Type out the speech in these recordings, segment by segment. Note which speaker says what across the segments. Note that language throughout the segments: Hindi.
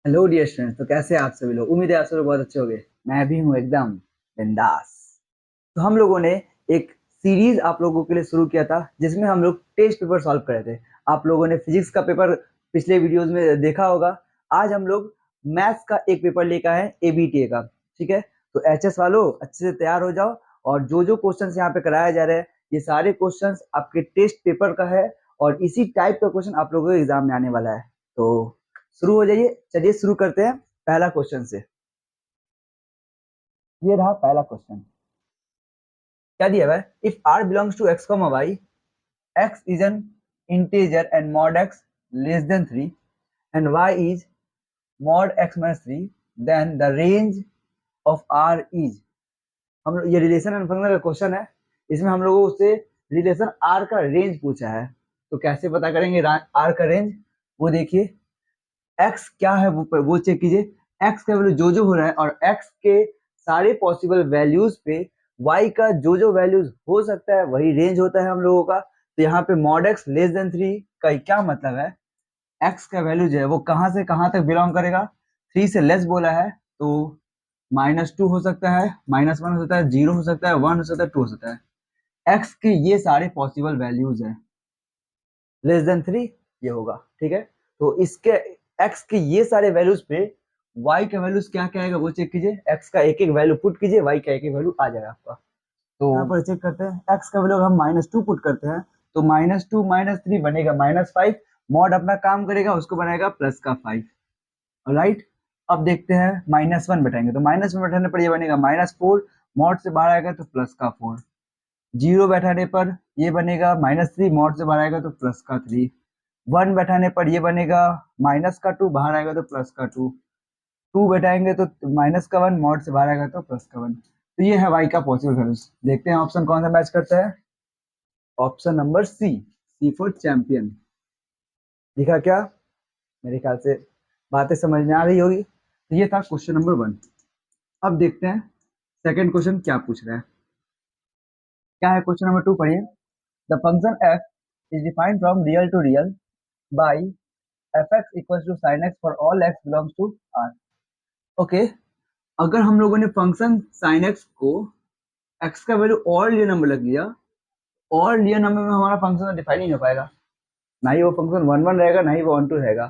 Speaker 1: Hello dear students. तो कैसे हैं आप सभी लोग? उम्मीद है आप सभी लोग बहुत अच्छे होंगे। मैं भी हूँ एकदम बिंदास। तो हम लोगों ने एक सीरीज आप लोगों के लिए शुरू किया था जिसमें हम लोग टेस्ट पेपर सॉल्व कर रहे थे। आप लोगों ने फिजिक्स का पेपर पिछले वीडियोस में देखा होगा। आज हम लोग मैथ्स का एक पेपर लेकर आए एबीटीए का। ठीक है, तो एचएस वालों अच्छे से तैयार हो जाओ। और जो जो क्वेश्चंस यहाँ पे कराया जा रहा है ये सारे क्वेश्चंस आपके टेस्ट पेपर का है और इसी टाइप का क्वेश्चन आप लोगों के एग्जाम में आने वाला है। तो शुरू हो जाइए। चलिए शुरू करते हैं पहला क्वेश्चन से। ये रहा पहला क्वेश्चन। क्या दिया हुआ है? If R belongs to x comma y, x is an integer and mod x less than 3 and y is mod x minus 3, then the range of R is. हम लोग ये रिलेशन एंड फंक्शन का क्वेश्चन है। इसमें हम लोगों से रिलेशन आर का रेंज पूछा है। तो कैसे पता करेंगे आर का रेंज? वो देखिए, एक्स क्या है वो चेक कीजिए। एक्स का वैल्यू जो जो हो रहा है और एक्स के सारे पॉसिबल वैल्यूज पे वाई का जो जो वैल्यूज हो सकता है वही रेंज होता है हम लोगों का। तो यहाँ पे मॉड एक्स लेस देन 3 का क्या मतलब है? एक्स का वैल्यू जो है वो कहाँ से कहाँ तक बिलोंग करेगा? 3 से लेस बोला है तो -2 हो सकता है, -1 हो सकता है, 0 हो सकता है, 1 हो सकता है, 2 हो सकता है। एक्स के ये सारे पॉसिबल वैल्यूज हैं। लेस देन 3 ये होगा। ठीक है, तो इसके एक्स के ये सारे वैल्यूज पे वाई का वैल्यूज क्या क्या आएगा वो चेक कीजिए। एक्स का एक एक वैल्यू पुट कीजिए, वाई का एक एक वैल्यू आ जाएगा आपका। तो यहाँ पर चेक करते हैं, एक्स का वैल्यू हम -2 पुट करते हैं तो -2 -3 बनेगा -5। मॉड अपना काम करेगा, उसको बनाएगा प्लस का 5। राइट, अब देखते हैं -1 बैठाएंगे तो -1 बैठाने पर ये बनेगा -4। मॉड से बाहर आएगा तो प्लस का 4। 0 बैठाने पर ये बनेगा -3, मॉड से बाहर आएगा तो प्लस का 3। 1 बैठाने पर ये बनेगा माइनस का 2, बाहर आएगा तो प्लस का 2। 2 बैठाएंगे तो -1, मॉड से बाहर आएगा तो प्लस का 1। तो ये है वाई का पॉसिबल वैल्यूज। देखते हैं ऑप्शन कौन सा मैच करता है। Option number C, C for champion. दिखा क्या? मेरे ख्याल से बातें समझ में आ रही होगी। तो ये था क्वेश्चन नंबर 1। अब देखते हैं सेकंड क्वेश्चन क्या पूछ रहा है। क्या है क्वेश्चन नंबर 2? पढ़िए। The function f is defined from real to real by fx equals to sin x for all x belongs to r। Okay, अगर हम लोगों ने फंक्शन sin x को x का वैल्यू और रियल नंबर लग लिया, और रियल नंबर में हमारा फंक्शन डिफाइन नहीं हो पाएगा। ना ही वो फंक्शन 1 1 रहेगा, ना ही वो 1 2 रहेगा।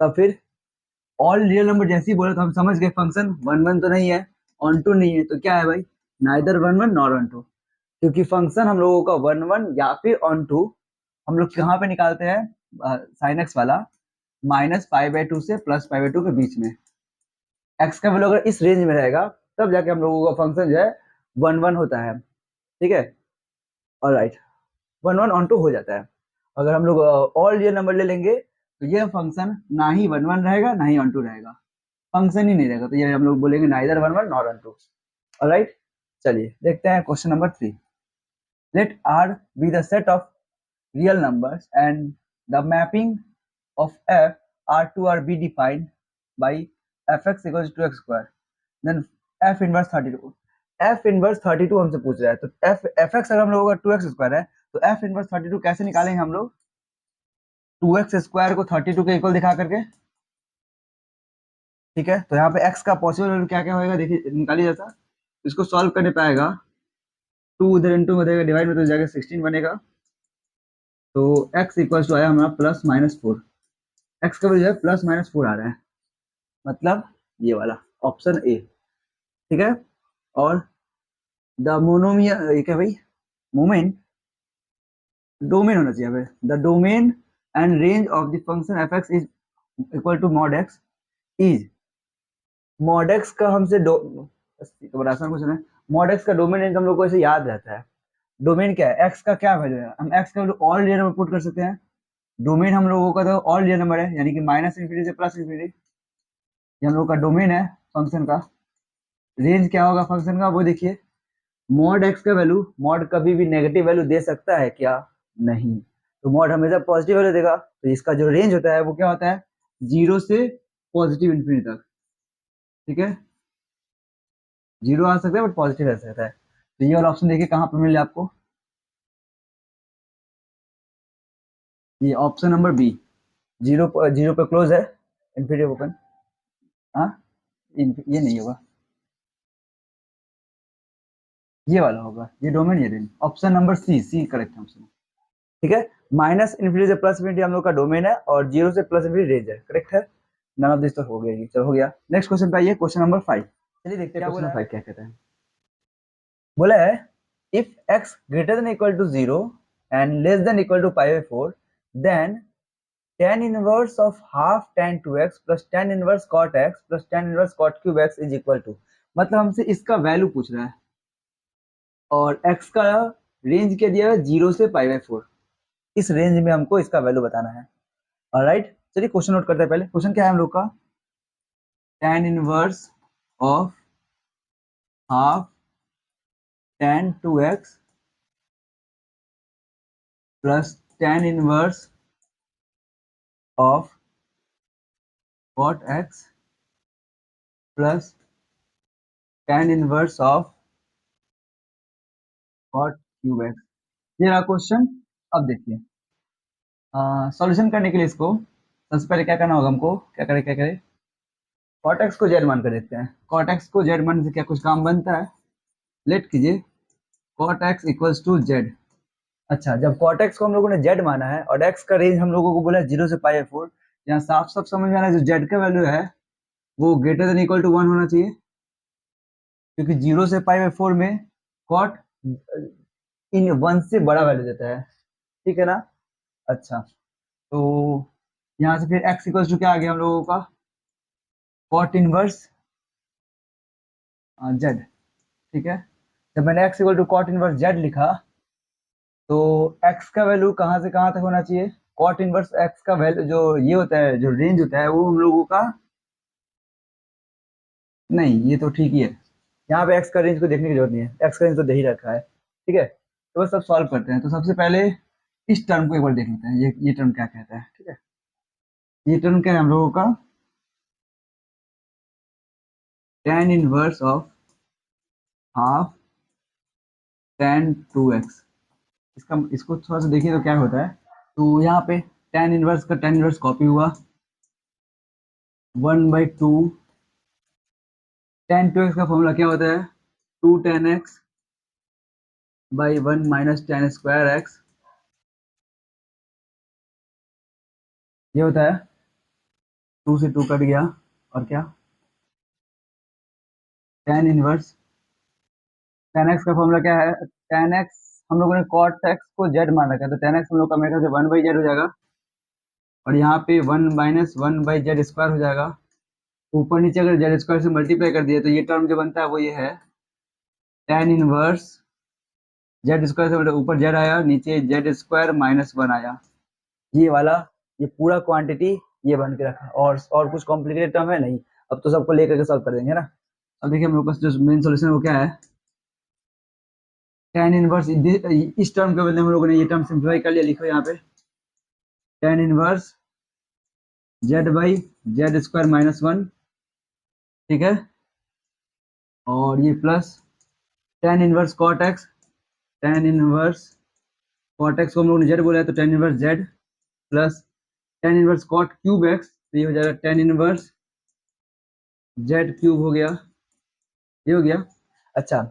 Speaker 1: तब फिर ऑल रियल नंबर जैसे ही बोला तो हम समझ गए फंक्शन 1 1 तो नहीं है, ऑन टू नहीं है। तो क्या है भाई? Neither 1 1 nor onto. क्योंकि फंक्शन हम लोगों का 1 1 या फिर ऑन टू हम लोग कहाँ पे निकालते हैं? साइन एक्स वाला -π/2 से +π/2 के बीच में। एक्स का वैल्यू अगर इस रेंज में रहेगा तब जाके हम लोगों का फंक्शन जो है 1 1 होता है। ठीक है, ऑलराइट, 1 1 ऑन टू हो जाता है। अगर हम लोग ऑल रियल नंबर ले लेंगे तो ये फंक्शन ना ही 1 1 रहेगा ना ही ऑन टू रहेगा, फंक्शन ही नहीं रहेगा। तो ये हम लोग बोलेंगे neither 1 1 nor onto. Alright, चलिए देखते हैं question number 3। Let R be the set of real numbers and the mapping of f r to r be defined by fx equals to x square, then f inverse 32। f inverse 32 हमसे पूछ रहा है तो fx अगर हम लोगों का 2x स्क्वायर है तो f inverse 32 कैसे निकालेंगे हम लोग? 2x स्क्वायर को 32 के इक्वल दिखा करके। ठीक है, तो यहाँ पे x का पॉसिबल वैल्यू क्या क्या होगा देखिए, निकालिए जैसा। इसको सॉल्व करने पाएगा 2 उधर इंटू में देगा, डिवाइड में तो जाएगा 16 बनेगा। तो x इक्वल्स टू आया हमारा +-4। x का वैल्यू है +-4 आ रहा है, मतलब ये वाला ऑप्शन ए। ठीक है, और द मोनोमिया ये क्या भाई? मोमेंट डोमेन होना चाहिए। The domain and range of the function f x is equal to mod x is. Mod x का हमसे तो बड़ा आसान क्वेश्चन है। मॉड एक्स का डोमेन रेंज हम लोग को ऐसे याद रहता है। डोमेन क्या है? एक्स का क्या वैल्यू है? हम एक्स का value all real number put कर सकते हैं। डोमेन हम लोगों का तो ऑल रियल नंबर है, यानी कि -∞ से +∞। ये हम लोग का डोमेन है फंक्शन का। रेंज क्या होगा फंक्शन का वो देखिए। मॉड एक्स का वैल्यू, मॉड कभी भी नेगेटिव वैल्यू दे सकता है क्या? नहीं, तो मॉड हमेशा पॉजिटिव वैल्यू देगा। तो इसका जो रेंज होता है वो क्या होता है? 0 से पॉजिटिव इन्फिनिटी तक। ठीक है, 0 आ सकता है बट पॉजिटिव आ सकता है। तो ये वाला ऑप्शन देखिए कहाँ पर मिले आपको। ये ऑप्शन नंबर बी, 0 0 पे क्लोज है, इन्फिनिटी ओपन। हाँ, ये नहीं होगा, ये वाला होगा, ये डोमेन ये range. Option number C, C correct option. ठीक है, माइनस इन्फिनिटी से प्लस इन्फिनिटी हम लोग का डोमेन है और जीरो से प्लस इन्फिनिटी रेंज है, करेक्ट है। नन ऑफ दिस तो हो गया, ये चलो हो गया। नेक्स्ट क्वेश्चन पे आइए, क्वेश्चन नंबर 5। चलिए देखते हैं क्वेश्चन 5 क्या कहता है। बोला है if x greater than equal to 0 and less than equal to pi by 4 then tan inverse of half tan 2x plus tan inverse cot x plus tan inverse cot cube x is equal to, मतलब हमसे इसका वैल्यू पूछ रहा है और x का रेंज क्या दिया है 0 से पाई बाई 4, इस रेंज में हमको इसका वैल्यू बताना है। ऑलराइट, चलिए क्वेश्चन नोट करते हैं। पहले क्वेश्चन क्या है हम लोग का, tan inverse of half tan 2x plus tan inverse of cot x plus tan inverse of cot cube x, ये रहा क्वेश्चन। अब देखिए सॉल्यूशन करने के लिए इसको सबसे पहले क्या करना होगा हमको, क्या करें, cot x को z मान कर देखते हैं। cot x को z मान से क्या कुछ काम बनता है, लेट कीजिए cot x equals to z। अच्छा, जब cot x को हम लोगों ने z माना है और x का रेंज हम लोगों को बोला है 0 से पाई बाई 4, यहाँ साफ साफ समझ में आ रहा है जो z का वैल्यू है वो ग्रेटर देन इक्वल टू 1 होना चाहिए, क्योंकि 0 से पाई बाई 4 में cot इन 1 से बड़ा वैल्यू देता है, ठीक है ना। अच्छा, तो यहाँ से फिर x इक्वल्स टू क्या आ गया हम लोगों का, cot इनवर्स z, ठीक है। जब मैंने x equal to cot inverse z लिखा तो x का वैल्यू कहाँ से कहाँ तक होना चाहिए, cot इनवर्स x का वैल्यू जो ये होता है, जो रेंज होता है वो हम लोगों का, नहीं ये तो ठीक ही है, यहाँ पे x का रेंज को देखने की जरूरत नहीं है, x का रेंज तो दे ही रखा है, ठीक है। तो बस सब सॉल्व करते हैं। तो सबसे पहले इस टर्म को एक बार देख लेते हैं, ये टर्म क्या कहता है, ठीक है। ये टर्म क्या है हम लोगों का, tan inverse of half tan 2x, इसको थोड़ा सा देखिए तो क्या होता है। तो यहाँ पे tan इनवर्स का tan इनवर्स कॉपी हुआ 1/2, tan 2x का फॉर्मूला क्या होता है, 2 tan x by 1 minus tan square x, ये होता है 2 से 2 कट गया और क्या, tan इनवर्स, tan x का फॉर्मूला क्या है, tan x हम लोगों ने cot x को z मान रखा है, तो tan x हम लोग का मेरे ख्याल से 1/z हो जाएगा और यहाँ पे 1 माइनस 1/z स्क्वायर हो जाएगा। ऊपर नीचे अगर z स्क्वायर से मल्टीप्लाई कर दिए तो ये टर्म जो बनता है वो ये है tan इनवर्स z स्क्वायर से ऊपर z आया, नीचे z स्क्वायर माइनस 1 आया, ये वाला, ये पूरा क्वांटिटी ये बन के रखा, और कुछ कॉम्प्लिकेटेड टर्म है नहीं। अब तो सबको लेकर के सॉल्व कर देंगे ना। अब देखिए हम लोग पास जो मेन सॉल्यूशन वो क्या है, tan इनवर्स, इस टर्म के बदले हम लोगों ने ये टर्म सिंप्लीफाई कर लिया, लिखो यहाँ पे tan inverse z by z square minus 1, ठीक है। और ये plus tan inverse cot x, tan inverse cot x को हम लोग ने z बोला है तो tan inverse z plus tan inverse cot cube x, तो ये हो जाएगा tan इनवर्स z क्यूब हो गया, ये हो गया। अच्छा,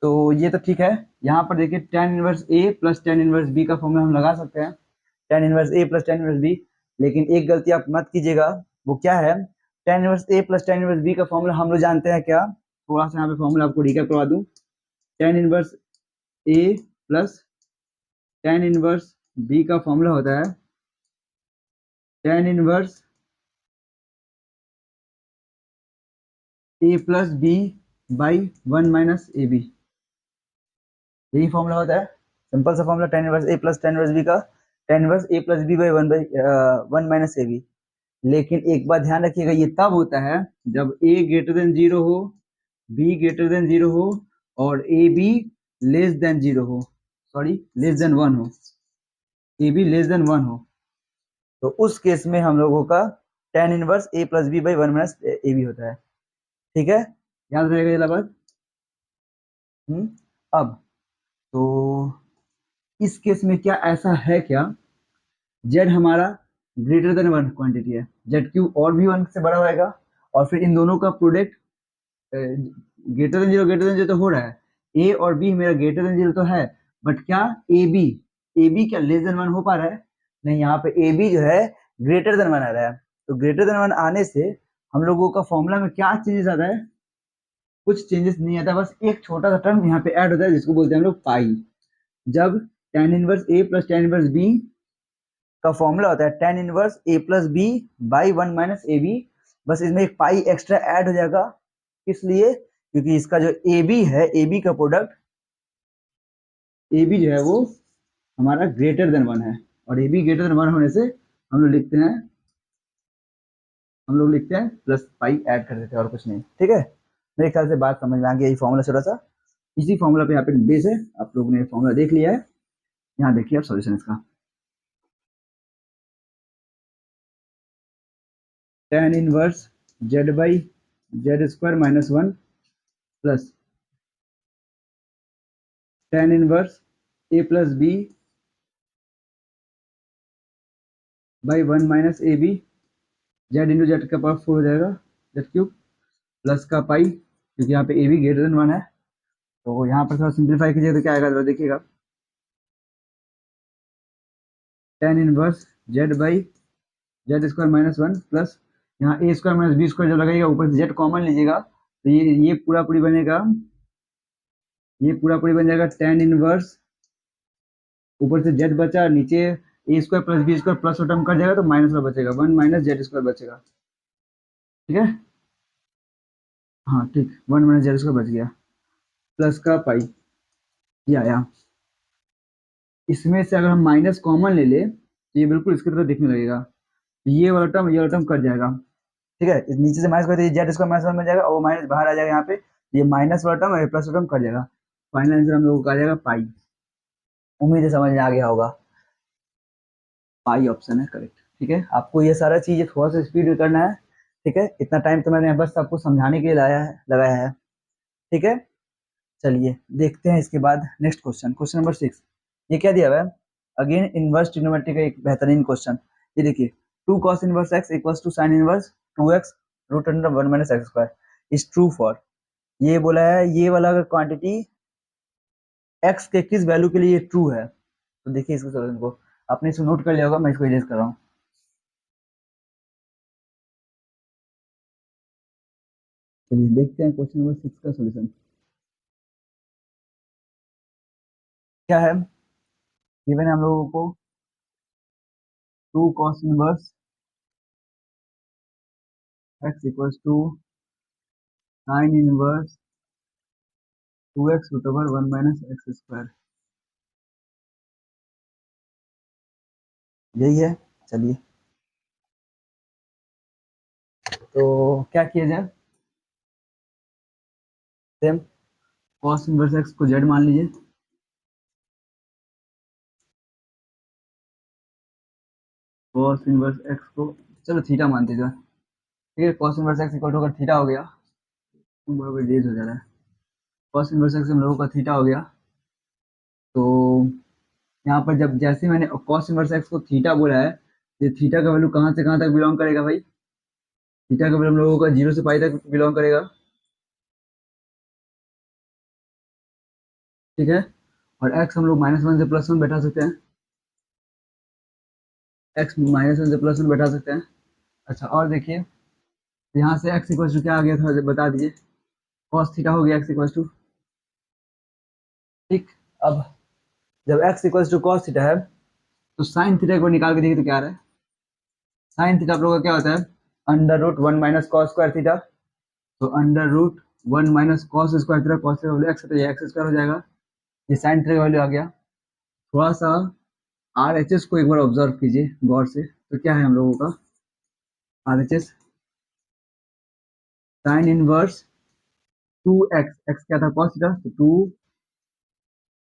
Speaker 1: तो ये तो ठीक है। यहाँ पर देखिए tan inverse a plus tan inverse b का फॉर्मूला हम लगा सकते हैं, tan inverse a plus tan inverse b, लेकिन एक गलती आप मत कीजिएगा, वो क्या है, tan inverse a plus tan inverse b का फॉर्मूला हम लोग जानते हैं क्या, थोड़ा सा यहाँ पे फॉर्मूला आपको रिकैप करवा दूं। tan inverse a plus tan inverse b का फॉर्मूला होता है tan inverse a plus b by 1 minus a b, यही फॉर्मूला होता है, सिंपल सा formula tan inverse a plus tan inverse b का, tan inverse a plus b by 1 minus a b. लेकिन एक बात ध्यान रखिएगा, ये तब होता है जब a ग्रेटर देन 0 हो, b ग्रेटर देन 0 हो और ए बी लेस देन 0 हो, सॉरी लेस देन 1 हो, ए बी लेस देन 1 हो, तो उस केस में हम लोगों का tan inverse a plus b by 1 minus a b होता है, ठीक है, याद रहेगा ये बात। अब तो इस केस में क्या ऐसा है क्या, z हमारा ग्रेटर देन 1 क्वांटिटी है, z क्यू और भी 1 से बड़ा होएगा और फिर इन दोनों का प्रोडक्ट ग्रेटर देन जीरो तो हो रहा है, ए और बी मेरा ग्रेटर देन जीरो तो है, बट क्या ए बी क्या लेस देन वन हो पा रहा है? नहीं, यहाँ पे ए बी जो है ग्रेटर देन वन आ रहा है। तो ग्रेटर देन वन आने से हम लोगों का फॉर्मूला में क्या चेंजेस आता है? कुछ चेंजेस नहीं आता, बस एक छोटा सा टर्म यहाँ पे ऐड होता है जिसको बोलते हैं हम लोग पाई। जब tan inverse a plus tan inverse b का फॉर्मूला होता है tan inverse a plus b by one minus a b, बस इसमें एक पाई एक्स्ट्रा ऐड हो जाएगा। इसलिए क्योंकि इसका जो ए बी है, ए बी का प्रोडक्ट ए बी जो है वो हमारा ग्रेटर देन वन है, और A be greater than one होने से हम लोग लिखते हैं प्लस पाई ऐड कर देते हैं, और कुछ नहीं। ठीक है, मेरे ख्याल से बात समझ में आ गई। यही फॉर्मूला छोटा सा, इसी फॉर्मूला पे यहाँ पे बेस है, आप लोगों ने फॉर्मूला देख लिया है। यहाँ देखिए आप सॉल्यूशन इसका, tan inverse z by z square minus one plus tan inverse a plus b by one minus a b, z into z का पावर 4 हो जाएगा, जेड क्यूब प्लस का पाई, क्योंकि यहाँ पे A be greater than one है, तो यहाँ पर थोड़ा सिंप्लीफाई कीजिए तो क्या आएगा जरा देखिएगा। tan inverse z by z square minus one plus यहाँ ए स्क्वायर माइनस बी स्क्वायर जब लगाइएगा ऊपर से जेड कॉमन लीजिएगा, तो ये पूरा पूरी बनेगा, ये पूरा पूरी बन जाएगा tan इनवर्स, ऊपर से जेड बचा, नीचे A square plus B square plus term कर जाएगा तो माइनस में बचेगा, वन माइनस जेड स्क्वायर बचेगा। ठीक है, हाँ ठीक, वन माइनस जेड स्क्वायर बच गया, प्लस का पाई, ये आया। इसमें से अगर हम माइनस कॉमन ले ले तो ये बिल्कुल इसकी तरह दिखने लगेगा, ये वाला टर्म कट जाएगा। ठीक है, इस नीचे से माइनस करते जेड स्क्वायर माइनस वन बन जाएगा, और वो माइनस बाहर आ जाएगा, यहाँ पे ये माइनस वाला टर्म और प्लस वाला टर्म कट जाएगा। फाइनल आंसर हम लोगों का आ जाएगा पाई। उम्मीद है समझ में आ गया होगा, पाई ऑप्शन है करेक्ट। ठीक है, आपको ये सारा चीज थोड़ा सा स्पीड में करना है। ठीक है, इतना टाइम तो मैंने बस आपको समझाने के लिए लगाया है। ठीक है, चलिए देखते हैं इसके बाद नेक्स्ट क्वेश्चन, क्वेश्चन नंबर 6। ये क्या दिया हुआ है? अगेन इनवर्स ट्रिग्नोमेट्री का एक बेहतरीन क्वेश्चन। ये देखिए, 2 cos inverse x equals to sin inverse 2x root under 1 minus x square is true for, ये बोला है ये वाला अगर क्वांटिटी x के किस वैल्यू के लिए ये ट्रू है। तो देखिए इसको सॉल्यूशन को आपने इसको नोट कर लिया होगा, मैं इसको इरेज कर रहा हूँ। चलिए देखते हैं क्वेश्चन नंबर 6 का सॉल्यूशन क्या है। गिवन है हम लोगों को 2 cos inverse x equals to sin inverse 2x root over 1 minus x square, यही है। चलिए तो क्या किया जाए, सेम cos इनवर्स x को z मान लीजिए, cos इनवर्स x को चलो थीटा मानते हैं। ठीक है, cos inverse x equal to अगर थीटा हो गया, बराबर डेज हो जा रहा है, cos इनवर्स x हम लोगों का थीटा हो गया, तो यहाँ पर जब जैसे मैंने cos इनवर्स x को थीटा बोला है, ये थीटा का वैल्यू कहाँ से कहाँ तक बिलोंग करेगा भाई? थीटा का वैल्यू हम लोगों का 0 से पाई तक बिलोंग करेगा। ठीक है, और x हम लोग -1 से +1 बैठा सकते हैं, x -1 से +1 बैठा सकते हैं। अच्छा और देखिए यहाँ से x इक्वल टू क्या आ गया था बता दीजिए, cos थीटा हो गया x इक्वल टू। ठीक, अब जब x equal to cos theta है तो sin थीटा को निकाल के देखिए तो क्या आ रहा है, sin थीटा आप लोगों का क्या होता है, under root 1 minus cos square theta, तो under root 1 minus cos square theta, cos का वैल्यू x है तो ये x स्क्वायर हो जाएगा, ये sin थीटा का वैल्यू आ गया। थोड़ा सा RHS को एक बार ऑब्जर्व कीजिए गौर से, तो क्या है हम लोगों का RHS, sine inverse 2x, x क्या था cos थीटा, तो 2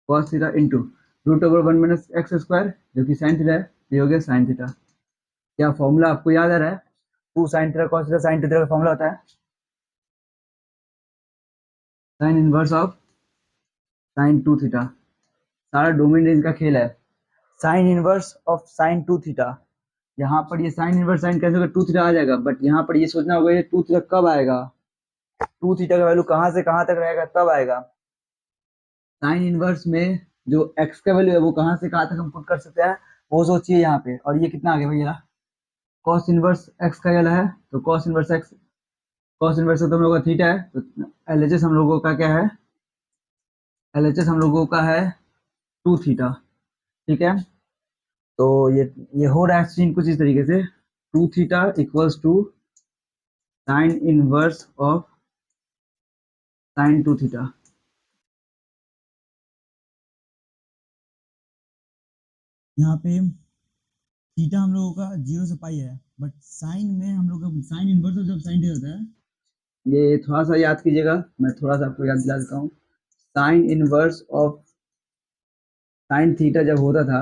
Speaker 1: cos theta into root over 1 minus x square जो कि sin थीटा है, ये हो गया sin थीटा। क्या फॉर्मूला आपको याद आ रहा है? 2 sin theta cos theta sin theta का फॉर्मूला होता है sign inverse of sin 2 theta, सारा डोमेन रेंज का खेल है, sign inverse of sin 2 theta यहाँ पर ये साइन इनवर्स साइन कैंसिल होकर 2 थीटा आ जाएगा, बट यहाँ पर ये सोचना होगा ये 2 थीटा कब आएगा, 2 थीटा का वैल्यू कहाँ से कहाँ तक रहेगा तब आएगा। साइन इनवर्स में जो एक्स का वैल्यू है वो कहाँ से कहाँ तक हम पुट कर सकते हैं वो सोचिए यहाँ पे। और ये कितना आ गया भैया, कॉस इनवर्स एक्स का वाला है, तो cos inverse x, cos inverse तो हम लोगों का थीटा है, तो एलएचएस हम लोगों का क्या है, एलएचएस हम लोगों का है 2 थीटा। ठीक है, तो ये हो रहा है सीन कुछ इस तरीके से, 2 theta equals to sine inverse of sine 2 theta. यहाँ पे थीटा हम लोगों का 0 से पाई है, बट साइन में हम लोग का साइन इनवर्स जब साइन थीटा होता है, ये थोड़ा सा याद कीजिएगा, मैं थोड़ा सा आपको याद दिला देता हूँ। Sign inverse of sine theta जब होता था,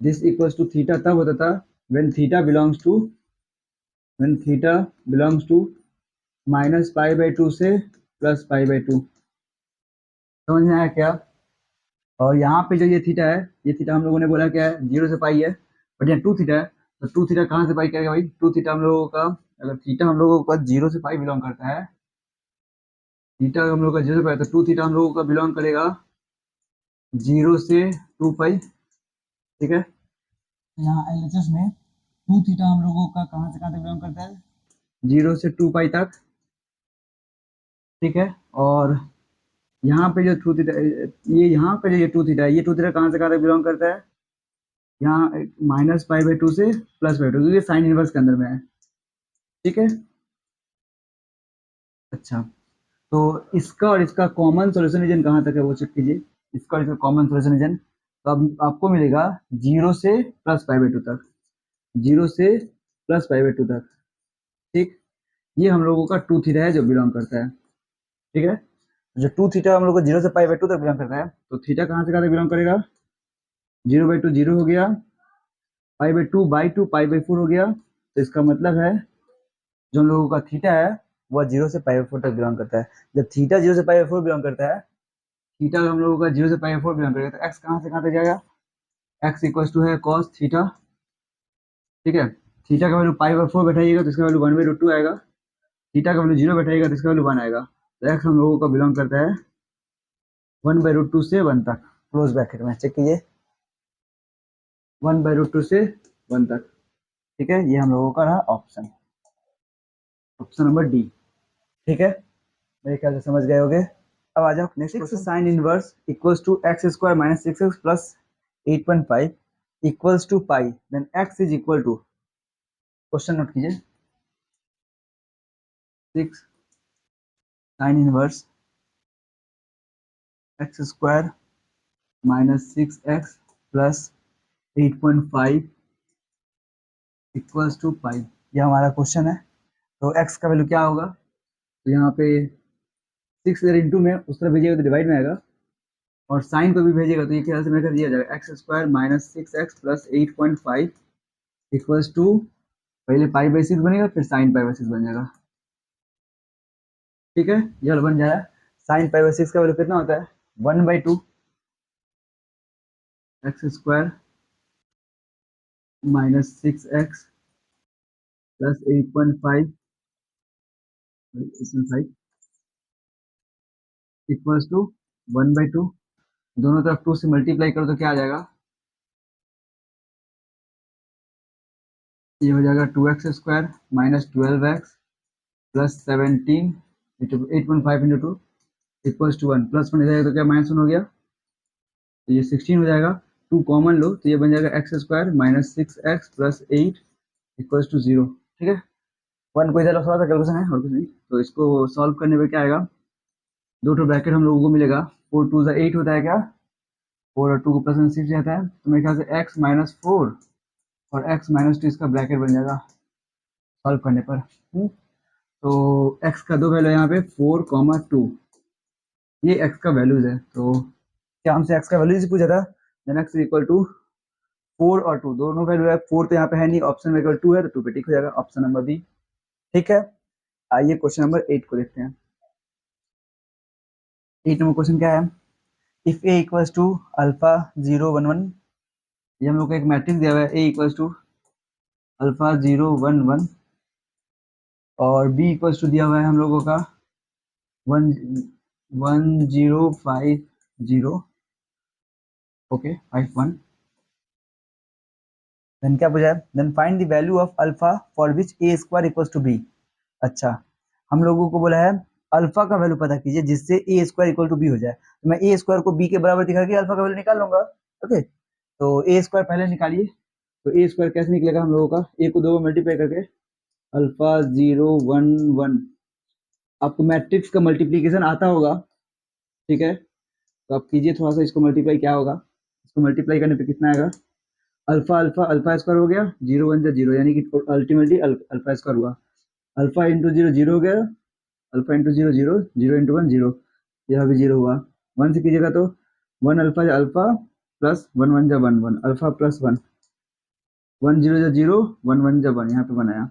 Speaker 1: दिस इक्वल्स टू थीटा तब होता था when theta belongs to minus pi by 2 से प्लस पाई बाई 2। समझ में आया क्या? और यहाँ पे जो ये थीटा है, ये थीटा हम लोगों ने बोला क्या है, 0 से पाई है, बट यहाँ 2 थीटा है, तो 2 थीटा कहाँ से पाई करेगा भाई, 2 थीटा हम लोगों का, अगर थीटा हम लोगों का 0 से पाई बिलोंग करता है, थीटा हम लोग का 0 से पाई, तो 2 थीटा हम लोगों का बिलोंग करेगा 0 से 2 पाई। ठीक है, यहाँ एलएचएस में 2 थीटा हम लोगों का कहाँ से कहाँ तक बिलोंग करता है, 0 से 2 पाई तक। ठीक है, और यहाँ पे जो 2 थीटा, ये यहाँ पे जो ये 2 थीटा है, ये 2 थीटा कहाँ से कहाँ तक बिलोंग करता है, यहाँ माइनस पाई बाई 2 से प्लस पाई 2, क्योंकि साइन इनवर्स के अंदर में है। ठीक है, अच्छा, तो इसका और इसका कॉमन सॉल्यूशन रीजन कहाँ तक है वो चेक कीजिए। इसका और इसका कॉमन सॉल्यूशन रीजन, तो अब आपको मिलेगा 0 से प्लस पाई बाई 2 तक, 0 से प्लस पाई बाई 2 तक। ठीक, ये हम लोगों का 2 थीटा है जो बिलोंग करता है। ठीक है, जो 2 थीटा हम लोग को 0 से पाई बाई 2 तक बिलोंग करता है, तो थीटा कहाँ से कहाँ तक बिलोंग करेगा, 0 बाई 2 0 हो गया, पाई बाई 2 पाई बाई 4 हो गया, तो इसका मतलब है जो हम लोगों का थीटा है वह 0 से पाई बाई 4 तक बिलोंग करता है। जब थीटा 0 से पाई बाई 4 बिलोंग करता है, थीटा हम लोगों का 0 से पाई बाई 4 बिलोंग करेगा, तो एक्स कहाँ से कहाँ तक जाएगा, एक्स इक्वल टू है कॉस थीटा। ठीक है, थीटा का वैल्यू पाई बाई 4 बैठाइएगा तो इसका वैल्यू 1 बाई रूट 2 आएगा, थीटा का वैल्यू 0 बैठाइएगा तो इसका वैल्यू 1 आएगा, तो एक्स हम लोगों का बिलोंग करता है 1 बाई रूट 2 से 1 तक, क्लोज ब्रैकेट में चेक कीजिए, 1 बाई रूट 2 से 1 तक। ठीक है, ये हम लोगों का रहा ऑप्शन, ऑप्शन नंबर डी। ठीक है, मेरे ख्याल से समझ गए होगे। अब आ जाओ next question, sine inverse equals to x square minus 6x plus 8.5 equals to pi, then x is equal to, question note कीजिए, 6 sine inverse x square minus 6x plus 8.5 equals to pi, ये हमारा क्वेश्चन है। तो x का वैल्यू क्या होगा, तो यहाँ पे 6 अगर इंटू में उस तरफ भेजिएगा तो डिवाइड में आएगा, और साइन को भी भेजिएगा तो ये क्या से मेरे कर दिया जाएगा, x square minus 6x plus 8.5 equals to, पहले पाई बाई 6 बनेगा फिर साइन पाई बाई 6 बन जाएगा। ठीक है, ये वाला बन जाएगा, साइन पाई बाई 6 का वैल्यू कितना होता है, 1 by 2 x square minus 6x plus 8.5 equals to 1 by 2, दोनों तरफ 2 से मल्टीप्लाई करो तो क्या आ जाएगा, ये हो जाएगा 2x square minus 12x plus 17 into 8.5 into 2 equals to 1, plus 1 हो जाएगा तो क्या माइनस 1 हो गया, तो ये 16 हो जाएगा, 2 कॉमन लो तो ये बन जाएगा x square minus 6x plus 8 equals to 0। ठीक है, 1 को इधर थोड़ा सा कैलकुलेशन है और कुछ नहीं, तो इसको सॉल्व करने पे क्या आएगा, दो टू ब्रैकेट हम लोगों को मिलेगा, 4 2 8 होता है क्या, 4 और 2 को प्लस में 6 रहता है, तो मेरे ख्याल से x माइनस 4 और x माइनस 2 इसका ब्रैकेट बन जाएगा सॉल्व करने पर। तो x का दो वैल्यू है यहाँ पे 4, 2, ये x का वैल्यूज है, तो क्या हमसे x का वैल्यू से पूछा था, देन x इक्वल टू 4 और 2 दोनों वैल्यू है, 4 तो यहाँ पे है नहीं, ऑप्शन में केवल 2 है, तो 2 पे टिक हो जाएगा, ऑप्शन नंबर बी। ठीक है, आइए क्वेश्चन नंबर 8 को देखते हैं। 8 नंबर क्वेश्चन क्या है, if a equals to alpha 0 1 1, ये हम लोग को एक मैट्रिक्स दिया हुआ है, a इक्वल्स टू अल्फा 0 1 1 और बी इक्वल्स टू दिया हुआ है हम लोगों का 1 1 0 5 0 ओके 5 1। देन क्या पूछा है, then find the value of alpha for which a square equals to b. अच्छा, हम लोगों को बोला है अल्फा का वैल्यू पता कीजिए जिससे ए स्क्वायर इक्वल टू बी हो जाए। तो मैं ए स्क्वायर को बी के बराबर दिखा के अल्फा का वैल्यू निकाल लूंगा। ओके, तो ए स्क्वायर पहले निकालिए। तो ए स्क्वायर कैसे निकलेगा हम लोगों का, ए को 2 मल्टीप्लाई करके अल्फा 0 1 1। आपको मैट्रिक्स का मल्टीप्लीकेशन आता होगा, ठीक है, तो आप कीजिए थोड़ा सा इसको मल्टीप्लाई। क्या होगा, इसको मल्टीप्लाई करने पे कितना आएगा, अल्फा अल्फा अल्फा स्क्वायर हो गया, 0 1 0 यानी कि अल्टीमेटली अल्फा स्क्वायर हुआ। अल्फा इंटू 0 0 हो गया, अल्फा इंटू 0 0, 0 इंटू 1 0, यह भी 0 हुआ। 1 से कीजिएगा तो 1 अल्फा अल्फा प्लस 1 1 जा 1 1 अल्फा प्लस 1, 1 0 जा 0, 1 1 जा 1, यहाँ पे बनाया।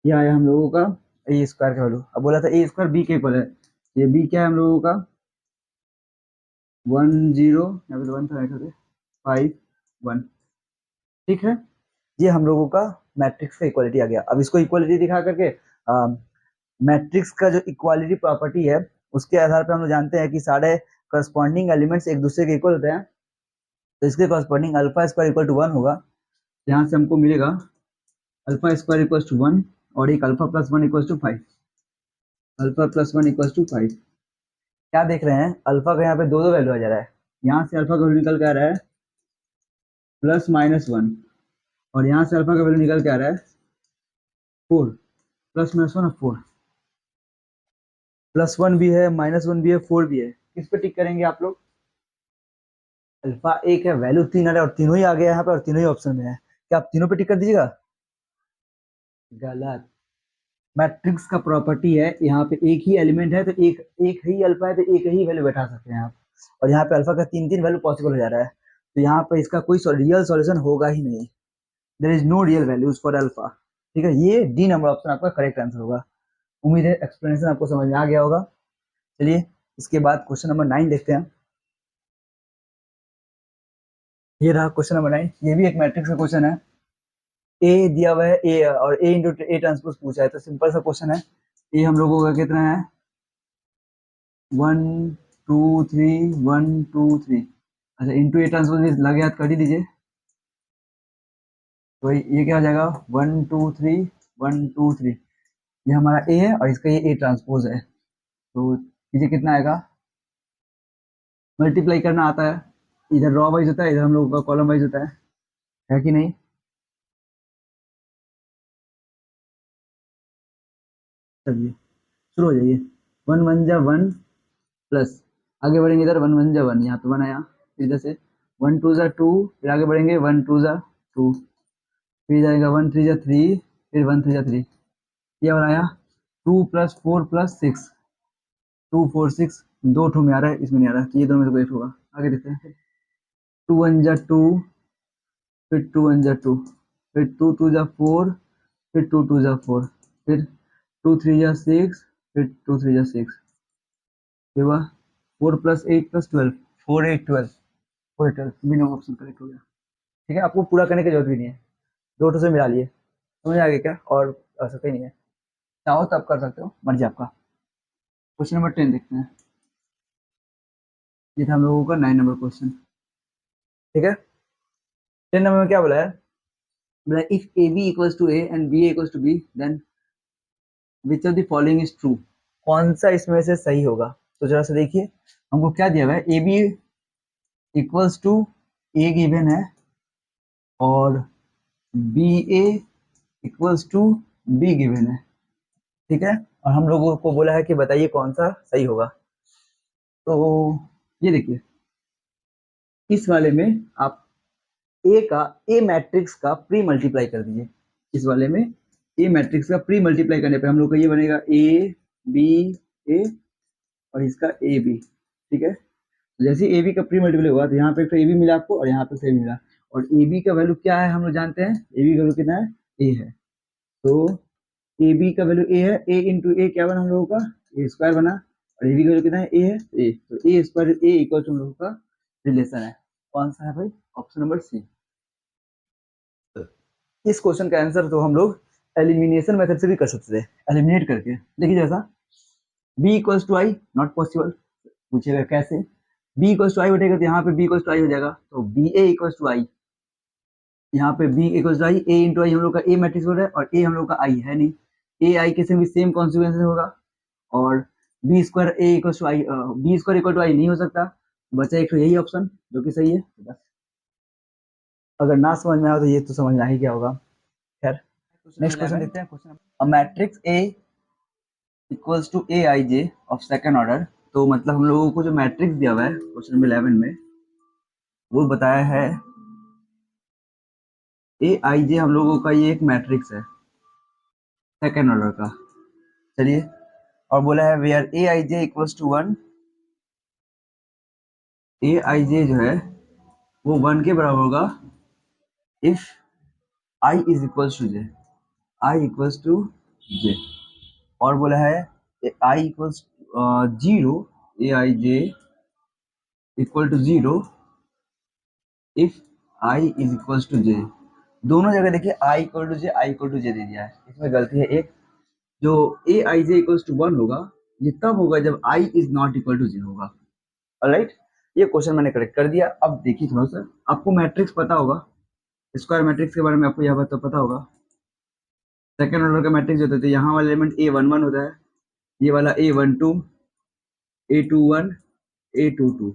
Speaker 1: यह आया हम लोगों का ए स्क्वायर का वैल्यू। अब बोला था ए स्क्वायर बी के इक्वल है, ये बी क्या है हम लोगों का 1 0, यहाँ पे 1 था 5 1, ठीक है। ये हम लोगों का मैट्रिक्स का इक्वालिटी आ गया। अब इसको इक्वालिटी दिखा करके मैट्रिक्स का जो इक्वालिटी प्रॉपर्टी है उसके आधार पर हम लोग जानते हैं कि सारे करस्पॉन्डिंग एलिमेंट्स एक दूसरे के इक्वल होते हैं। तो इसके corresponding alpha square equal to 1 होगा। यहाँ से हमको मिलेगा अल्फा स्क्वायर इक्वल टू 1 और एक alpha plus 1 equal to 5। Alpha plus 1 equal to 5। क्या देख रहे हैं, अल्फा का यहाँ पे दो वैल्यू आ जा रहा है। यहाँ से अल्फा का वैल्यू निकल के आ रहा है +-1 और यहाँ से अल्फा का वैल्यू निकल के आ रहा है 4। +-1 और 4, +1 भी है, -1 भी है, 4 भी है। किस पे टिक करेंगे आप लोग, अल्फा एक है, वैल्यू 3 आ रहा है और तीनों ही आ गया यहाँ पे और तीनों ही ऑप्शन में है। क्या आप तीनों पे टिक कर दीजिएगा, गलत। मैट्रिक्स का प्रॉपर्टी है यहाँ पे एक ही एलिमेंट है तो एक एक ही अल्फा है तो एक ही वैल्यू बैठा सकते हैं आप। और यहाँ पे अल्फा का 3 वैल्यू पॉसिबल हो जा रहा है, तो यहाँ पे इसका कोई रियल सॉल्यूशन होगा ही नहीं। There is no real values for alpha, ठीक है। ये डी नंबर ऑप्शन आपका करेक्ट आंसर होगा। उम्मीद है एक्सप्लेनेशन आपको समझ में आ गया होगा। चलिए इसके बाद क्वेश्चन नंबर 9 देखते हैं। ये रहा क्वेश्चन नंबर 9, ये भी एक मैट्रिक्स का क्वेश्चन है। ए दिया हुआ है, ए और ए इंटू ए ट्रांसपोज पूछा है, तो सिंपल सा क्वेश्चन है। ए हम लोगों का कितना है 1 2 3 1 2 3। अच्छा, इंटू ए ट्रांसपोज लगे हाथ कर ही दीजिए, तो ये क्या हो जाएगा 1 2 3 1 2 3। ये हमारा ए है और इसका ये ए ट्रांसपोज है। तो ये कितना आएगा, मल्टीप्लाई करना आता है, इधर रॉ वाइज होता है, इधर हम लोगों का कॉलम वाइज होता है कि नहीं। चलिए शुरू हो जाइए। 1 1 जा 1 प्लस, आगे बढ़ेंगे इधर 1 1 जा 1, यहाँ पे बनाया, फिर इधर से 1 2 जा 2, फिर आगे बढ़ेंगे 1 2 जा 2, फिर जाएगा 1 3 जा 3, फिर 1 3 जा 3। ये बनाया 2 + 4 + 6, 2 4 6, दो ठो में आ रहा है, इसमें नहीं आ रहा है, तो ये दोनों में से कोई एक होगा। आगे देखते हैं 2 1 जा 2, फिर 2 1 जा 2, फिर 2 2 जा 4, फिर 2 2 जा 4, फिर 2 3 जा 6, फिर 2 3 जा 6। ये हुआ 4 + 8 + 12, 4 8 12, 4 8 12, बी नंबर ऑप्शन करेक्ट हो गया। ठीक है, आपको पूरा करने की जरूरत भी नहीं है, दो ठो से मिला लिए, समझ आ गया क्या, और सकते ही नहीं है। चाहो तो आप कर सकते हो, मर्जी आपका। क्वेश्चन नंबर 10 देखते हैं। ये था हम लोगों का 9 नंबर क्वेश्चन, ठीक है। 10 नंबर में क्या बोला है, बोला if a b equals to a and b equals to b then which of the following is true. कौन सा इसमें से सही होगा, तो जरा सा देखिए हमको क्या दिया हुआ है, a b equals to a given है और b A equals to b given है, ठीक है। और हम लोगों को बोला है कि बताइए कौन सा सही होगा। तो ये देखिए, इस वाले में आप ए का ए मैट्रिक्स का प्री मल्टीप्लाई कर दीजिए। इस वाले में ए मैट्रिक्स का प्री मल्टीप्लाई करने पे हम लोग का ये बनेगा ए बी ए और इसका ए बी, ठीक है। जैसे ए बी का प्री मल्टीप्लाई हुआ तो यहाँ पे एक ए बी मिला आपको और यहाँ पे ए बी मिला, और ए बी का वैल्यू क्या है हम लोग जानते हैं, ए बी का वैल्यू कितना है, ए है। तो ए बी का वैल्यू ए है, ए इंटू ए क्या बना हम लोगों का, ए स्क्वायर बना, और ए बी का वैल्यू कितना है, ए है, ए, तो ए स्क्वायर ए इक्वल टू हम लोगों का रिलेशन है। कौन सा है भाई, ऑप्शन नंबर सी। इस क्वेश्चन का आंसर तो हम लोग एलिमिनेशन मेथड से भी कर सकते थे, एलिमिनेट करके। देखिए जैसा b equals to I, not possible. पूछेगा कैसे, b इक्वल्स टू आई बैठेगा तो यहाँ पे b इक्वल्स टू आई हो जाएगा, तो B A equals to I, यहाँ पे b equals to I, A into I हम लोग का ए मैट्रिक्स हो रहा है और ए हम लोग का आई है नहीं, ए आई के भी सेम कॉन्सिक्वेंस होगा, और B square A equals to I, B square equal to I नहीं हो सकता, बचा एक तो यही ऑप्शन जो कि सही है। तो बस अगर ना समझ में आया तो ये तो समझना ही क्या होगा। खैर नेक्स्ट क्वेश्चन देखते हैं। Question a matrix a equals to a I j of second order. तो मतलब हम लोगों को जो मैट्रिक्स दिया हुआ है क्वेश्चन नंबर 11 में, वो बताया है ए आई जे हम लोगों का ये एक मैट्रिक्स है सेकंड ऑर्डर का। चलिए, और बोला है where A I J equals to 1, A I J जो है वो 1 के बराबर होगा if I is equals to J, I equals to J. और बोला है I equals 0, A I J equal to 0 if I is equals to J. दोनों जगह देखिए I equal to J, I equal to J दे दिया है, इसमें गलती है एक। जो ए आई जे इक्वल्स टू 1 होगा ये तब होगा जब I is not equal to जे होगा। ऑलराइट, ये क्वेश्चन मैंने करेक्ट कर दिया। अब देखिए थोड़ा सा, आपको मैट्रिक्स पता होगा, स्क्वायर मैट्रिक्स के बारे में आपको यह तो पता होगा। सेकंड ऑर्डर का मैट्रिक्स होता है तो यहाँ वाला एलिमेंट ए वन वन होता है, ये वाला A one two, A two one, A two two.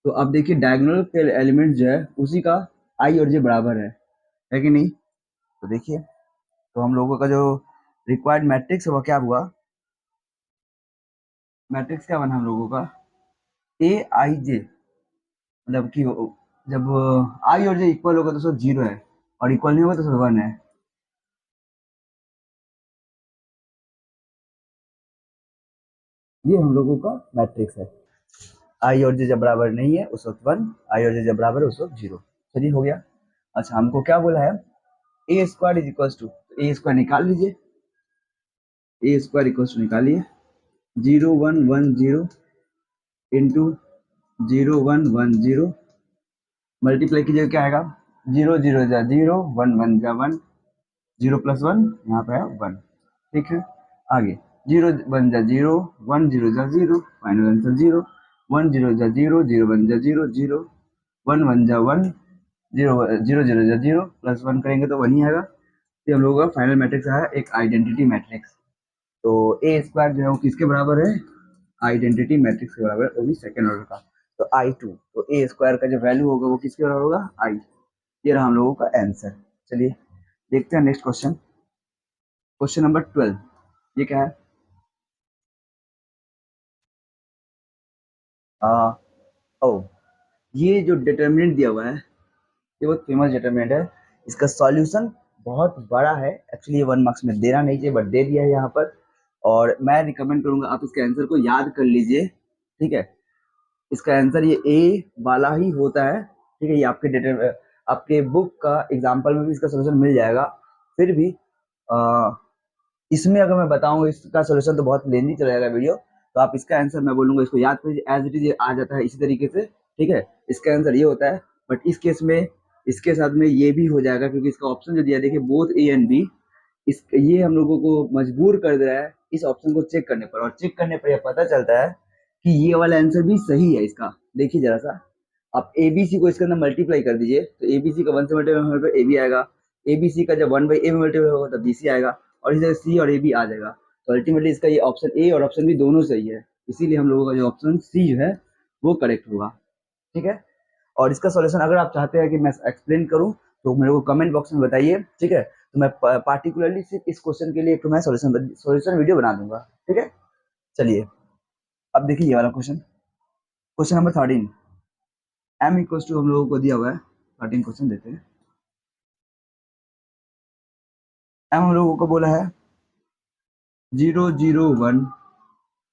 Speaker 1: तो अब देखिए डायगोनल के एलिमेंट जो है उसी का आई और जे बराबर है कि नहीं। तो देखिए, तो हम लोगों का जो रिक्वायर्ड मैट्रिक्स है वो क्या हुआ, मैट्रिक्स क्या बना हम लोगों का, ए आई जे, मतलब कि जब आई और जे इक्वल होगा तो सब 0 है, और इक्वल नहीं होगा तो सब 1 है। ये हम लोगों का मैट्रिक्स है। आई और जे जब बराबर नहीं है उस वक्त 1, आई और जे जब बराबर है उस वक्त 0। चलिए हो गया। अच्छा हमको क्या बोला है, A square is equal to, A square निकाल लीजिए, ए स्क्वायर इक्वल टू निकालिए 0110 इंटू 0110, मल्टीप्लाई कीजिएगा क्या आएगा, 0 0 जा 0, 1 1 जा 1, 0 प्लस 1 यहाँ पे है 1। ठीक है, आगे 0 1 जा 0, 1 0 जा 0, फाइनल आंसर 0, 1 0 जा 0, 0 1 जा 0, 0 1 1 जा 1, 0 0 0 जा 0, प्लस 1 करेंगे तो 1 ही आएगा। ये हम लोगों का फाइनल मैट्रिक्स आया एक आइडेंटिटी मैट्रिक्स। तो ए स्क्वायर जो है वो किसके बराबर है, आइडेंटिटी मैट्रिक्स के बराबर है, वो भी सेकंड ऑर्डर का। तो आई टू, तो ए स्क्वायर का जो वैल्यू होगा वो किसके बराबर होगा, आई। ये रहा हम लोगों का आंसर। चलिए देखते हैं नेक्स्ट क्वेश्चन, क्वेश्चन नंबर 12। ये क्या है, ओ ये जो डिटर्मिनेंट दिया हुआ है ये बहुत फेमस डिटर्मिनेंट है, इसका सॉल्यूशन बहुत बड़ा है। एक्चुअली ये 1 मार्क्स में देना नहीं चाहिए बट दे दिया है यहाँ पर, और मैं रिकमेंड करूंगा आप इसके आंसर को याद कर लीजिए। ठीक है, इसका आंसर ये ए वाला ही होता है। ठीक है, ये आपके बुक का एग्जाम्पल में भी इसका सोल्यूशन मिल जाएगा। फिर भी इसमें अगर मैं बताऊं इसका सोल्यूशन तो बहुत लेंदी चला जाएगा वीडियो, तो आप इसका आंसर मैं बोलूंगा इसको याद कीजिए, एज इट इज आ जाता है इसी तरीके से। ठीक है, इसका आंसर ये होता है, बट इस केस में इसके साथ में ये भी हो जाएगा क्योंकि इसका ऑप्शन जो दिया देखिए बोथ ए एंड बी, ये हम लोगों को मजबूर कर दे रहा है इस ऑप्शन को चेक करने पर, और चेक करने पर यह पता चलता है कि ये वाला आंसर भी सही है इसका। देखिए जरा सा, आप एबीसी को इसके अंदर मल्टीप्लाई कर दीजिए तो एबीसी का 1 से मल्टीप्लाई होने पर ए बी आएगा, एबीसी का जब 1 बाई ए में मल्टीप्लाई होगा तब बीसी आएगा, और इसी तरह सी और ए बी आ जाएगा। तो अल्टीमेटली इसका ये ऑप्शन ए और ऑप्शन बी दोनों सही है, इसीलिए हम लोगों का जो ऑप्शन सी जो है वो करेक्ट होगा। ठीक है, और इसका सॉल्यूशन अगर आप चाहते हैं कि मैं एक्सप्लेन करूं तो मेरे को कमेंट बॉक्स में बताइए। ठीक है, तो मैं पार्टिकुलरली सिर्फ इस क्वेश्चन के लिए एक मैं सॉल्यूशन वीडियो बना दूंगा। ठीक है, चलिए अब देखिए ये वाला question, question number 13। M equals to हम लोगों को दिया हुआ है, 13 क्वेश्चन देते हैं। एम हम लोगों को बोला है 0 0 1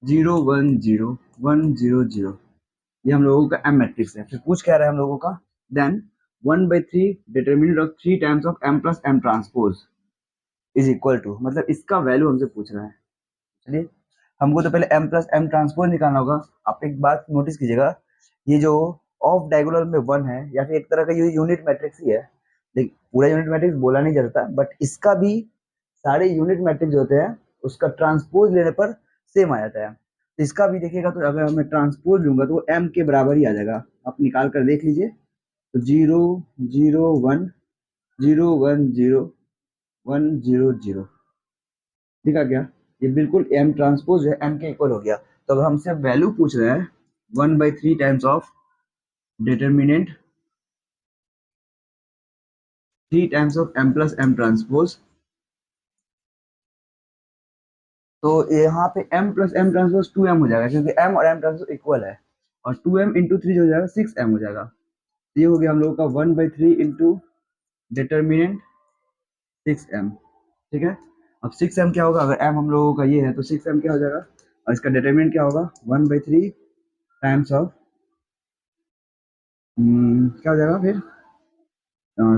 Speaker 1: 0 1 0 1 0 0, ये हम लोगों का एम मैट्रिक्स है। फिर पूछ क्या रहा है हम लोगों का, then 1/3 determinant of 3 times of m plus m transpose is equal to, मतलब इसका वैल्यू हमसे पूछ रहा है। चलिए हमको तो पहले m प्लस m ट्रांसपोज निकालना होगा। आप एक बात नोटिस कीजिएगा, ये जो ऑफ डायगोनल में 1 है या फिर एक तरह का ये यूनिट मैट्रिक्स ही है, देख पूरा यूनिट मैट्रिक्स बोला नहीं जाता, बट इसका भी सारे यूनिट मैट्रिक्स जो होते हैं उसका ट्रांसपोज लेने पर सेम आ जाता है। तो इसका भी देखिएगा, तो अगर मैं ट्रांसपोज लूंगा तो वो m के बराबर ही आ जाएगा। आप निकाल कर देख लीजिए, तो 0 0 1 0 1 0 0 दिखा क्या, ये बिल्कुल m ट्रांसपोज है, m के इक्वल हो गया। तो अब हमसे वैल्यू पूछ रहा है 1/3 times of determinant 3 times of m plus m transpose. तो यहाँ पे m plus m transpose 2m हो जाएगा, क्योंकि m और m ट्रांसपोज इक्वल है, और 2m इंटू 3 हो जाएगा 6m हो जाएगा। तो ये हो गया हम लोगों का 1/3 इंटू डिटर्मिनेंट 6m। ठीक है, अब 6m क्या होगा, अगर m हम लोगों का ये है तो 6m क्या हो जाएगा, और इसका डिटर्मिनेंट क्या होगा 1/3 टाइम्स ऑफ क्या हो जाएगा फिर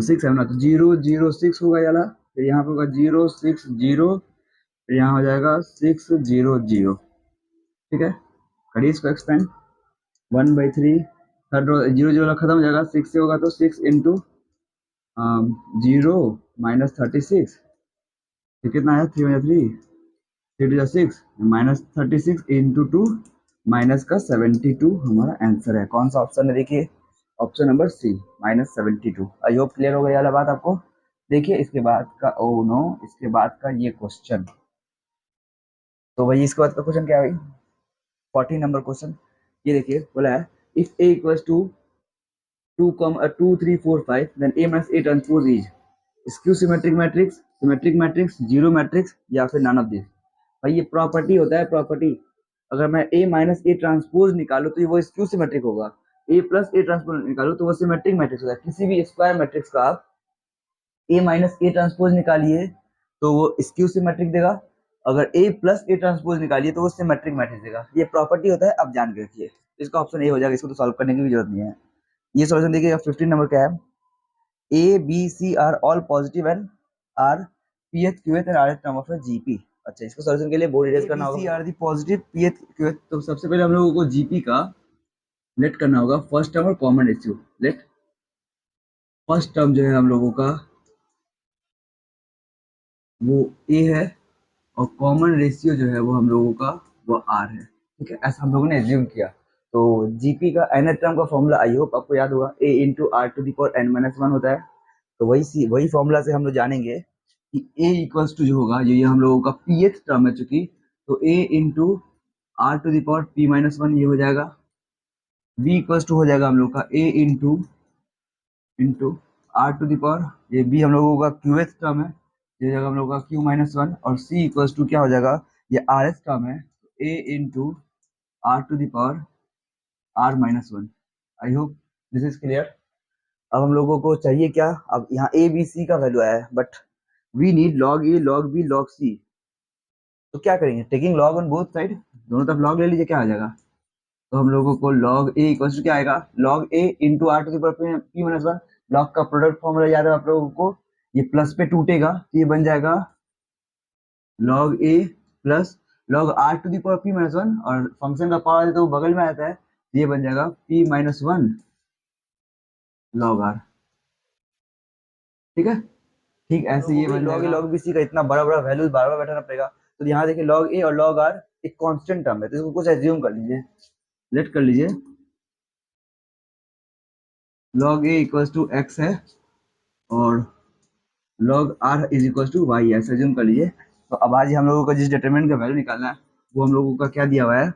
Speaker 1: 6m ना, तो 0 0 6 होगा याला, फिर यहाँ पे होगा 0 6 0, फिर यहाँ हो जाएगा 6 0 0। ठीक है, करिए इसको एक्सपेंड 1/3 थर्ड रो 0 0 खत्म हो जाएगा, 6 से होगा तो 6 इंटू 0 -36, कितना है 3/3 -36 इंटू 2 माइनस का 72 हमारा आंसर है। कौन सा ऑप्शन है, देखिए option number C -72। I hope clear हो गई वाला बात आपको। देखिए इसके बाद का, ओ नो, इसके बाद का ये क्वेश्चन, तो भाई इसके बाद का क्वेश्चन क्या है भाई, 14 नंबर क्वेश्चन। ये देखिए बोला है if a equals to 2 3 4 5 then a minus a transpose is skew symmetric matrix, symmetric matrix, zero matrix, या फिर नन ऑफ दिस। भाई ये प्रॉपर्टी होता है, प्रॉपर्टी। अगर मैं a माइनस ए ट्रांसपोज निकालू तो वो स्क्यू सिमेट्रिक होगा, a प्लस ए ट्रांसपोज निकालू तो वो सिमेट्रिक मैट्रिक्स होगा। किसी भी स्क्वायर मैट्रिक्स का आप a माइनस ए ट्रांसपोज निकालिए तो वो स्क्यू सिमेट्रिक देगा, अगर a प्लस ए ट्रांसपोज निकालिए तो वो सिमेट्रिक मैट्रिक्स देगा। ये प्रॉपर्टी होता है, अब जान के रखिए। इसका ऑप्शन ए हो जाएगा, इसको तो सॉल्व करने की भी जरूरत नहीं है। ये सॉल्यूशन देखिए 15 नंबर का है, A, B, C are all positive and are pth, qth and rth term of a GP। अच्छा, इसको सॉल्यूशन के लिए बोर्ड इरेज करना होगा। A, B, C are the positive pth, qth। तो सबसे पहले हम लोगों को GP का लेट करना होगा फर्स्ट टर्म और common ratio. Let first term जो है हम लोगों का वो A है, और कॉमन रेशियो जो है वो हम लोगों का वो R है। ठीक है, ऐसा हम लोगों ने एज्यूम किया। तो GP का nth टर्म का फॉर्मूला आई होप आपको याद होगा, A into r to the power n-1 होता है। तो वही फॉर्मूला से हम लोग जानेंगे कि a इक्वल्स टू जो होगा, ये हम लोगों का pth टर्म है चूंकि, तो a into r to the power p-1 ये हो जाएगा। b इक्वल्स टू हो जाएगा हम लोग का a into r to the power, ये b हम लोगों का qth टर्म है, ये हो जाएगा हम लोग का q-1, और c इक्वल्स टू क्या हो जाएगा, ये rth टर्म है, a into r to the power r-1। I hope this is clear. अब हम लोगों को चाहिए क्या, अब यहाँ ए बी सी का वैल्यू आया है, but we need log A log B log C. तो क्या करेंगे, taking log on both side, दोनों तरफ लॉग ले लीजिए, क्या आ जाएगा। तो हम लोगों को लॉग ए इक्वल टू क्या आएगा, log a into r to the power p-1। Log का प्रोडक्ट फॉर्मूला याद है आप लोगों को, ये प्लस पे टूटेगा तो ये बन जाएगा log a plus log r to the power p-1, और फंक्शन का पावर है तो वो बगल में आता है, तो ये बन जाएगा p-1 लॉग आर। ठीक है, ठीक ऐसे ये बन जाएगा। लॉग बी सी का इतना बड़ा बड़ा वैल्यू बार बार बैठाना पड़ेगा। तो यहाँ देखिए लॉग ए और लॉग आर एक कांस्टेंट टर्म है, तो इसको कुछ एज्यूम कर लीजिए, लेट कर लीजिए log a equals to x है और log r is equals to y है, ऐसे एज्यूम कर लीजिए। तो अब आज हम लोगों को जिस डिटरमिनेंट का वैल्यू निकालना है वो हम लोगों का क्या दिया हुआ है,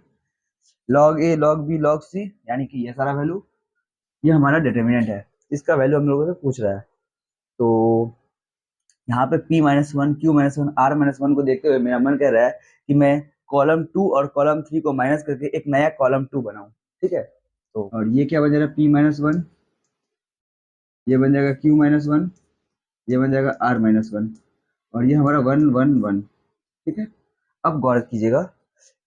Speaker 1: log A log B log सी, यानी कि ये सारा वैल्यू, ये हमारा डिटरमिनेंट है, इसका वैल्यू हम लोगों से पूछ रहा है। तो यहाँ पे p-1 q-1 r-1 को देखते हुए मेरा मन कह रहा है कि मैं कॉलम 2 और कॉलम 3 को माइनस करके एक नया कॉलम 2 बनाऊं। ठीक है, तो और ये क्या बन जाएगा p-1, ये बन जाएगा q-1, ये बन जाएगा r-1, और ये हमारा 1 1 1। ठीक है, अब गौर कीजिएगा,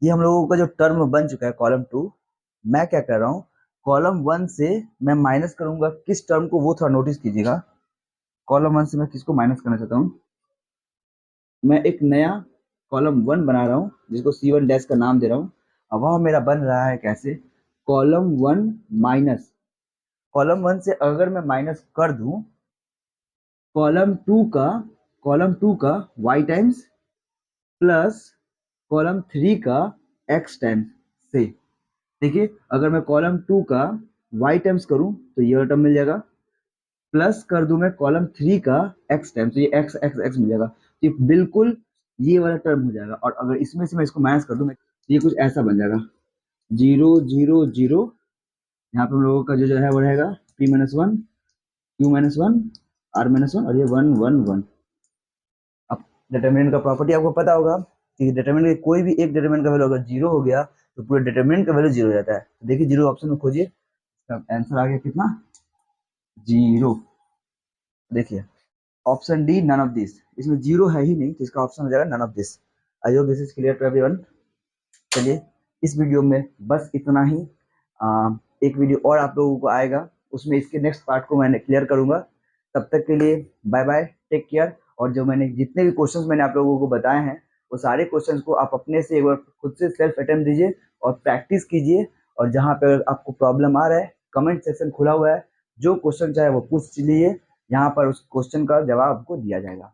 Speaker 1: ये हम लोगों का जो टर्म बन चुका है कॉलम 2, मैं क्या कर रहा हूँ, कॉलम 1 से मैं माइनस करूंगा किस टर्म को, वो थोड़ा नोटिस कीजिएगा। कॉलम 1 से मैं किसको माइनस करना चाहता हूँ, मैं एक नया कॉलम 1 बना रहा हूँ जिसको C1 डैश का नाम दे रहा हूँ। अब वह मेरा बन रहा है कैसे, कॉलम 1 माइनस, कॉलम 1 से अगर मैं माइनस कर दूं कॉलम टू का y टाइम्स प्लस कॉलम 3 का x टाइम्स से। देखिए अगर मैं कॉलम 2 का y टाइम्स करूं तो ये टर्म मिल जाएगा, प्लस कर दूं मैं कॉलम 3 का x टाइम्स, तो ये x x x मिल जाएगा, तो ये बिल्कुल ये वाला टर्म हो जाएगा। और अगर इसमें से मैं इसको माइनस कर दूं तो ये कुछ ऐसा बन जाएगा 0 0 0। यहाँ पे हम लोगों का जो है वो रहेगा p minus one, q minus one, r minus one, और ये 1 1 1। अब डिटरमिनेंट का प्रॉपर्टी आपको पता होगा कि डिटरमिनेंट का कोई भी एक डिटरमिनेंट का वैल्यू अगर जीरो हो गया तो पूरे डिटरमिनेंट का वैल्यू जीरो हो जाता है। तो देखिए जीरो ऑप्शन में खोजिए, इसका आंसर आ गया कितना, जीरो। देखिए option D none of this, इसमें जीरो है ही नहीं तो इसका ऑप्शन हो जाएगा none of this. I hope this is clear to everyone. चलिए इस वीडियो में बस इतना ही। एक वीडियो और आप लोगों को आएगा, उसमें इसके नेक्स्ट पार्ट को मैं क्लियर करूंगा। तब तक के लिए बाय बाय, टेक केयर। और जो मैंने जितने भी क्वेश्चंस मैंने आप लोगों को बताए हैं वो सारे क्वेश्चंस को आप अपने से एक बार खुद से सेल्फ अटेम्प्ट दीजिए और प्रैक्टिस कीजिए। और जहाँ पे आपको प्रॉब्लम आ रहा है कमेंट सेक्शन खुला हुआ है, जो क्वेश्चन चाहे वो पूछ लीजिए, यहाँ पर उस क्वेश्चन का जवाब आपको दिया जाएगा।